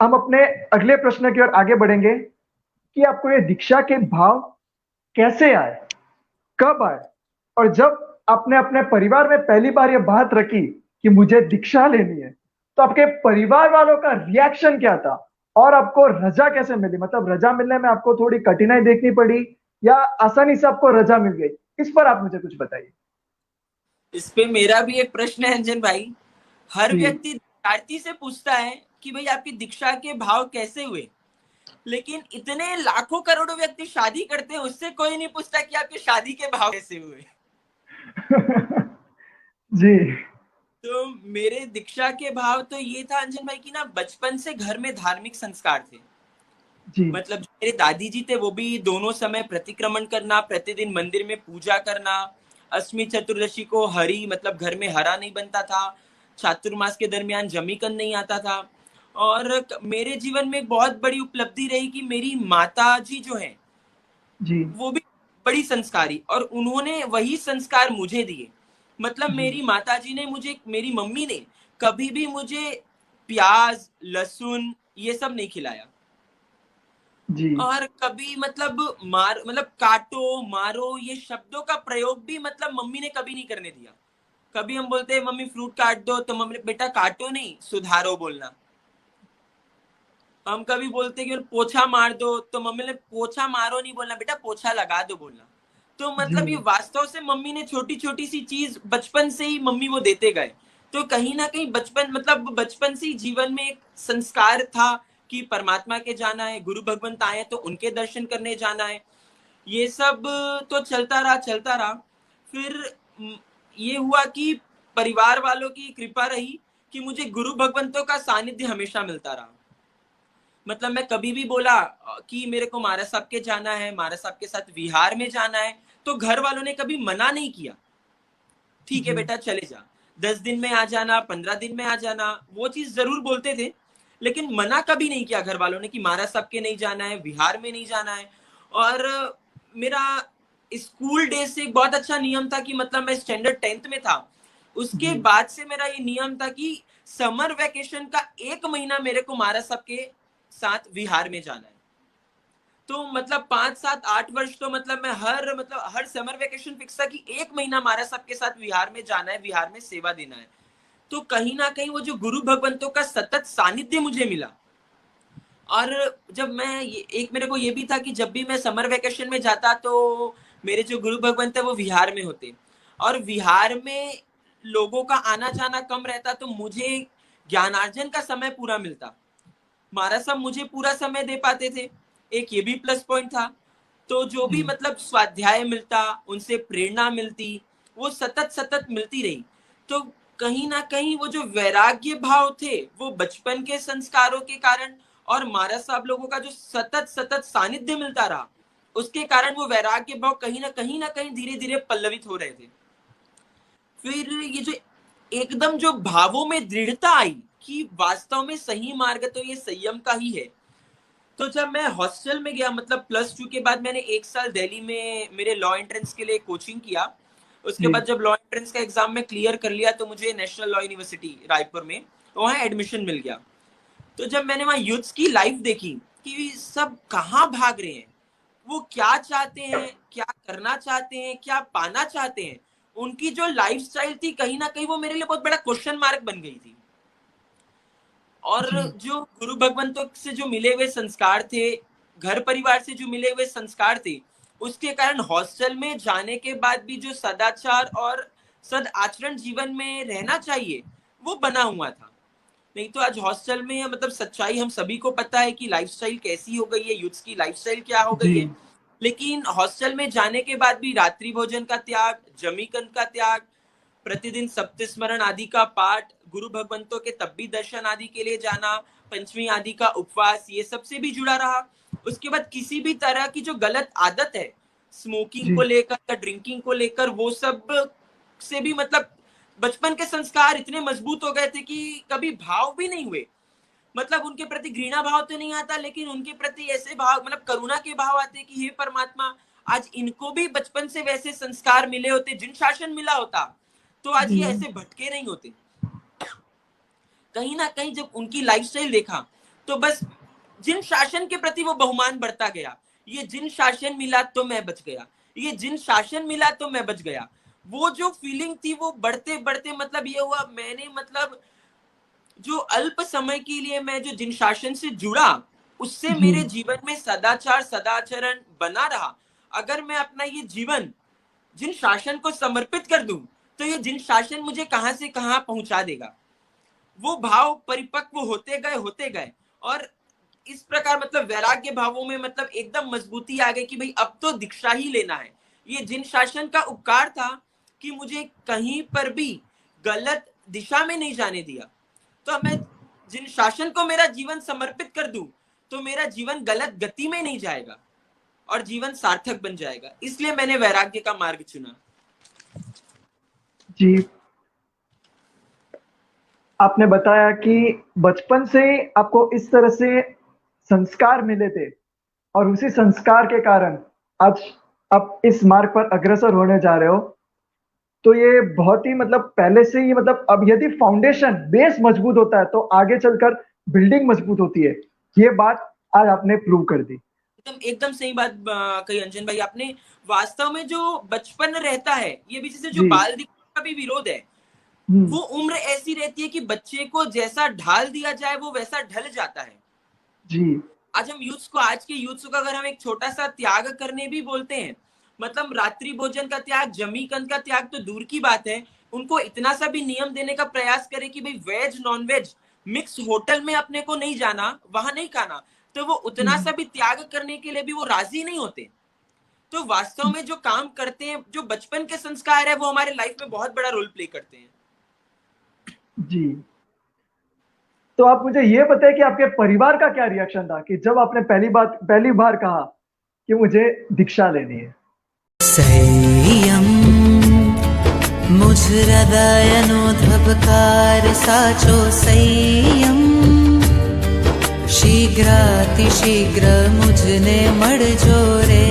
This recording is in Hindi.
हम अपने अगले प्रश्न की ओर आगे बढ़ेंगे कि आपको ये दीक्षा के भाव कैसे आए, कब आए, और जब आपने अपने परिवार में पहली बार ये बात रखी कि मुझे दीक्षा लेनी है, तो आपके परिवार वालों का रिएक्शन क्या था और आपको रजा कैसे मिली? मतलब रजा मिलने में आपको थोड़ी कठिनाई देखनी पड़ी या आसानी से आपको रजा मिल गई? इस पर आप मुझे कुछ बताइए। इस पे मेरा भी एक प्रश्न है अंजन भाई। हर जी। व्यक्ति दीक्षार्थी से पूछता है कि भाई आपकी दीक्षा के भाव कैसे हुए, लेकिन इतने लाखों करोड़ों व्यक्ति शादी करते हैं, उससे कोई नहीं पूछता कि आपकी शादी के भाव कैसे हुए। जी। तो मेरे दीक्षा के भाव तो ये था अंजन भाई कि ना, बचपन से घर में धार्मिक संस्कार थे। जी। मतलब जो मेरे दादी जी थे वो भी दोनों समय प्रतिक्रमण करना, प्रतिदिन मंदिर में पूजा करना, अष्टमी चतुर्दशी को हरी मतलब घर में हरा नहीं बनता था, चातुर्मास के दरमियान जमीकन नहीं आता था। और मेरे जीवन में एक बहुत बड़ी उपलब्धि रही कि मेरी माता जी जो है जी। वो भी बड़ी संस्कारी, और उन्होंने वही संस्कार मुझे दिए। मतलब जी। मेरी माताजी ने मुझे, मेरी मम्मी ने कभी भी मुझे प्याज लहसुन ये सब नहीं खिलाया, जी। और कभी मतलब मार मतलब काटो मारो ये शब्दों का प्रयोग भी मतलब मम्मी ने कभी नहीं करने दिया। कभी हम बोलते हैं मम्मी फ्रूट काट दो, तो मम्मी बेटा काटो नहीं, सुधारो बोलना। हम कभी बोलते कि पोछा मार दो, तो मम्मी ने पोछा मारो नहीं बोलना, बेटा पोछा लगा दो बोलना। तो जी। मतलब ये वास्तव से मम्मी ने छोटी छोटी सी चीज बचपन से ही मम्मी वो देते गए। तो कहीं ना कहीं बचपन मतलब बचपन से ही जीवन में एक संस्कार था कि परमात्मा के जाना है, गुरु भगवंत आए तो उनके दर्शन करने जाना है। ये सब तो चलता रहा। फिर ये हुआ कि परिवार वालों की कृपा रही कि मुझे गुरु भगवंतों का सानिध्य हमेशा मिलता रहा। मतलब मैं कभी भी बोला कि मेरे को महाराज साहब के जाना है, महाराज साहब के साथ विहार में जाना है, तो घर वालों ने कभी मना नहीं किया। ठीक है जी। बेटा चले जा, 10 दिन में आ जाना, 15 दिन में आ जाना, वो चीज जरूर बोलते थे, लेकिन मना कभी नहीं किया घर वालों ने कि महाराज साहब के नहीं जाना है, विहार में नहीं जाना है। और मेरा स्कूल डे से एक बहुत अच्छा नियम था कि मतलब मैं स्टैंडर्ड 10th में था, उसके जी। बाद से मेरा ये नियम था कि समर वेकेशन का 1 महीना मेरे को महाराज साहब के साथ विहार में जाना है। तो मतलब 5 7 8 वर्ष तो मतलब मैं हर समर वेकेशन फिक्स था कि 1 महीना महाराज साहब के साथ विहार में जाना है, विहार में सेवा देना है। तो कहीं ना कहीं वो जो गुरु भगवंतों का सतत सानिध्य मुझे मिला। और जब मैं एक मेरे को ये भी था कि जब भी मैं समर वेकेशन में जाता तो मेरे जो गुरु भगवंत है वो विहार में होते, और विहार में लोगों का आना जाना कम रहता, तो मुझे ज्ञानार्जन का समय पूरा मिलता। महाराज साहब मुझे पूरा समय दे पाते थे, एक ये भी प्लस पॉइंट था। तो जो भी जी। मतलब स्वाध्याय मिलता, उनसे प्रेरणा मिलती, वो सतत सतत मिलती रही। तो कहीं ना कहीं वो जो वैराग्य भाव थे वो बचपन के संस्कारों के कारण, और महाराज साहब लोगों का जो सतत सतत सानिध्य मिलता रहा, उसके कारण वो वैराग्य भाव कहीं ना कहीं धीरे धीरे पल्लवित हो रहे थे। फिर ये जो एकदम जो भावों में दृढ़ता आई कि वास्तव में सही मार्ग तो ये संयम का ही है। तो जब मैं हॉस्टल में गया, मतलब +2 के बाद मैंने 1 साल दिल्ली में मेरे लॉ एंट्रेंस के लिए कोचिंग किया। उसके जी। बाद जब लॉ एंट्रेंस का एग्जाम में क्लियर कर लिया तो मुझे नेशनल लॉ यूनिवर्सिटी रायपुर में वहाँ एडमिशन मिल गया। तो जब मैंने वहाँ यूथ्स की लाइफ देखी कि सब कहाँ भाग रहे हैं, वो क्या चाहते हैं, क्या करना चाहते हैं, क्या पाना चाहते हैं, उनकी जो लाइफस्टाइल थी कहीं ना कहीं वो मेरे लिए बहुत बड़ा क्वेश्चन मार्क बन गई थी। और जी। जो गुरु भगवंतों से जो मिले हुए संस्कार थे, घर परिवार से जो मिले हुए संस्कार थे, उसके कारण हॉस्टल में जाने के बाद भी जो सदाचार और सद आचरण जीवन में रहना चाहिए वो बना हुआ था। नहीं तो आज हॉस्टल में मतलब सच्चाई हम सभी को पता है कि लाइफस्टाइल कैसी हो गई है, यूथ की लाइफस्टाइल क्या हो जी। गई है। लेकिन हॉस्टल में जाने के बाद भी रात्रि भोजन का त्याग, जमीकन का त्याग, प्रतिदिन सप्त स्मरण आदि का पाठ, गुरु भगवंतों के तब भी दर्शन आदि के लिए जाना, पंचमी आदि का उपवास, ये सबसे भी जुड़ा रहा। उसके बाद किसी भी तरह की जो गलत आदत है स्मोकिंग जी। को लेकर या ड्रिंकिंग को लेकर, वो सब से भी मतलब बचपन के संस्कार इतने मजबूत हो गए थे कि कभी भाव भी नहीं हुए। मतलब उनके प्रति घृणा भाव तो नहीं आता, लेकिन उनके प्रति ऐसे भाव मतलब करुणा के भाव आते कि हे परमात्मा, आज इनको भी बचपन से वैसे संस्कार मिले होते, जिन शासन मिला होता, तो आज जी। ये ऐसे भटके नहीं होते। कहीं ना कहीं जब उनकी लाइफस्टाइल देखा तो बस जिन शासन के प्रति वो बहुमान बढ़ता गया, ये जिन शासन मिला तो मैं बच गया, ये जिन शासन मिला तो मैं बच गया, वो जो फीलिंग थी वो बढ़ते बढ़ते मतलब ये हुआ, मैंने मतलब जो अल्प समय के लिए मैं जो जिन शासन से जुड़ा, उससे जी मेरे जीवन में सदाचार सदाचरण बना रहा। अगर मैं अपना ये जीवन जिन शासन को समर्पित कर दूं, तो ये जिन शासन मुझे कहां से कहां पहुंचा देगा। वो भाव परिपक्व होते गए और इस प्रकार मतलब वैराग्य भावों में मतलब एकदम मजबूती आ गई कि भाई अब तो दीक्षा ही लेना है। ये जिन शासन का उपकार था कि मुझे कहीं पर भी गलत दिशा में नहीं जाने दिया। तो मैं जिन शासन को मेरा जीवन समर्पित कर दूं, तो मेरा जीवन गलत गति में नहीं जाएगा और जीवन सार्थक बन जाएगा। इसलिए मैंने वैराग्य का मार्ग चुना। जी, आपने बताया कि बचपन से आपको इस तरह से संस्कार मिले थे और उसी संस्कार के कारण आज आप इस मार्ग पर अग्रसर होने जा रहे हो। तो ये बहुत ही मतलब पहले से ही मतलब अब यदि फाउंडेशन बेस मजबूत होता है तो आगे चलकर बिल्डिंग मजबूत होती है। ये बात आज आपने प्रूव कर दी। एकदम सही बात कही अंजन भाई आपने। वास्तव में जो बचपन रहता है, ये भी जैसे जो जी बाल दिखने का भी विरोध है, वो उम्र ऐसी रहती है कि बच्चे को जैसा ढाल दिया जाए वो वैसा ढल जाता है। जी आज हम यूथ्स को, आज के यूथ्स को अगर हम एक छोटा सा त्याग करने भी बोलते हैं, मतलब रात्रि भोजन का त्याग, जमीकंद का त्याग तो दूर की बात है, उनको इतना सा भी नियम देने का प्रयास करें कि भाई veg non veg mix hotel में अपने को नहीं जाना, वहां नहीं खाना, तो वो उतना सा भी त्याग करने के लिए भी वो राजी नहीं होते। तो वास्तव में जो काम करते हैं, जो बचपन के संस्कार है, वो हमारे लाइफ में बहुत बड़ा रोल प्ले करते हैं। जी, तो आप मुझे ये बताएं कि आपके परिवार का क्या रिएक्शन था कि जब आपने पहली बार कहा कि मुझे दीक्षा लेनी है। संयम मुझ हृदयनो धबकार साचो संयम शीघ्रातिशीघ्र मुझने मळजो रे।